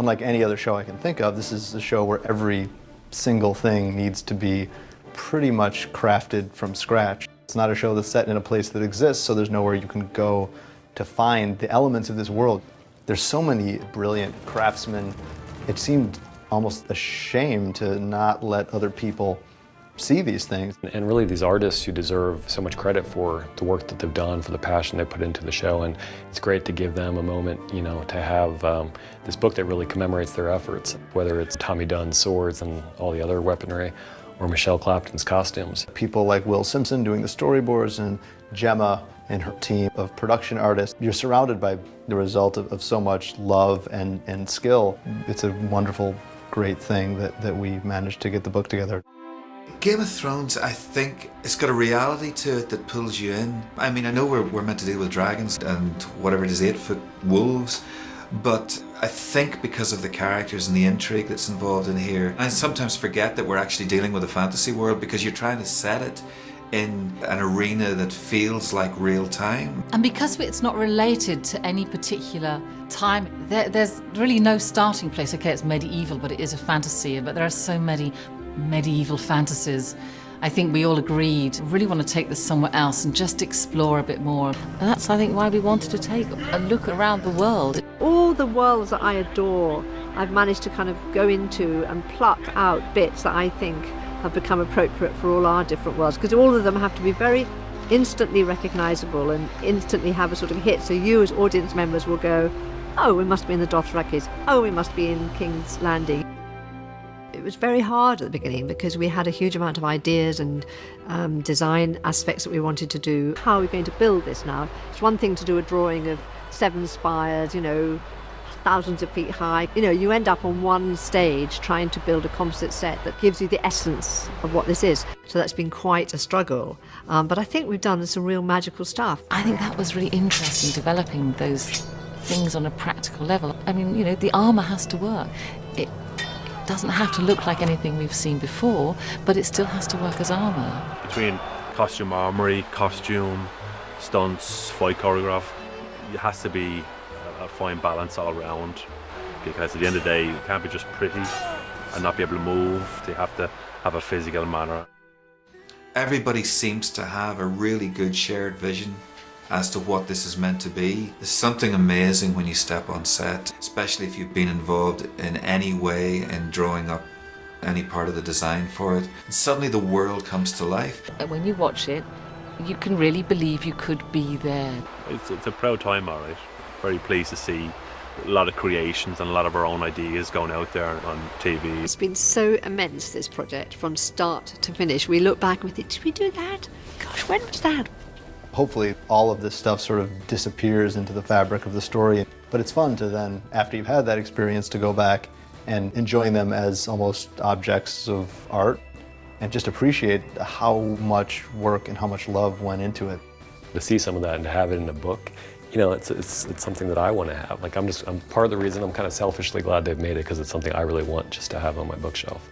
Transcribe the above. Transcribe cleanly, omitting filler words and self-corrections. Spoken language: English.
Unlike any other show I can think of, this is a show where every single thing needs to be pretty much crafted from scratch. It's not a show that's set in a place that exists, so there's nowhere you can go to find the elements of this world. There's so many brilliant craftsmen. It seemed almost a shame to not let other people see these things. And really these artists who deserve so much credit for the work that they've done, for the passion they put into the show, and it's great to give them a moment, you know, to have this book that really commemorates their efforts, whether it's Tommy Dunn's swords and all the other weaponry, or Michelle Clapton's costumes. People like Will Simpson doing the storyboards, and Gemma and her team of production artists. You're surrounded by the result of so much love and skill. It's a wonderful, great thing that we managed to get the book together. Game of Thrones, I think, it's got a reality to it that pulls you in. I mean, I know we're meant to deal with dragons and whatever it is, 8-foot wolves, but I think because of the characters and the intrigue that's involved in here, I sometimes forget that we're actually dealing with a fantasy world because you're trying to set it in an arena that feels like real time. And because it's not related to any particular time, there's really no starting place. Okay, it's medieval, but it is a fantasy, but there are so many medieval fantasies. I think we all agreed, we really want to take this somewhere else and just explore a bit more. And that's, I think, why we wanted to take a look around the world. All the worlds that I adore, I've managed to kind of go into and pluck out bits that I think have become appropriate for all our different worlds, because all of them have to be very instantly recognisable and instantly have a sort of hit, so you as audience members will go, oh, we must be in the Dothrakis, oh, we must be in King's Landing. It was very hard at the beginning because we had a huge amount of ideas and design aspects that we wanted to do. How are we going to build this now? It's one thing to do a drawing of 7 spires, you know, thousands of feet high. You know, you end up on one stage trying to build a composite set that gives you the essence of what this is. So that's been quite a struggle. But I think we've done some real magical stuff. I think that was really interesting, developing those things on a practical level. I mean, you know, the armour has to work. It doesn't have to look like anything we've seen before, but it still has to work as armour. Between costume armoury, costume, stunts, fight choreograph, it has to be a fine balance all around, because at the end of the day you can't be just pretty and not be able to move. You have to have a physical manner. Everybody seems to have a really good shared vision as to what this is meant to be. There's something amazing when you step on set, especially if you've been involved in any way in drawing up any part of the design for it. And suddenly the world comes to life. And when you watch it, you can really believe you could be there. It's a proud time, all right. Very pleased to see a lot of creations and a lot of our own ideas going out there on TV. It's been so immense, this project, from start to finish. We look back and we think, did we do that? Gosh, when was that? Hopefully all of this stuff sort of disappears into the fabric of the story. But it's fun to then, after you've had that experience, to go back and enjoying them as almost objects of art and just appreciate how much work and how much love went into it. To see some of that and to have it in a book, you know, it's something that I want to have. Like I'm part of the reason I'm kind of selfishly glad they've made it, because it's something I really want just to have on my bookshelf.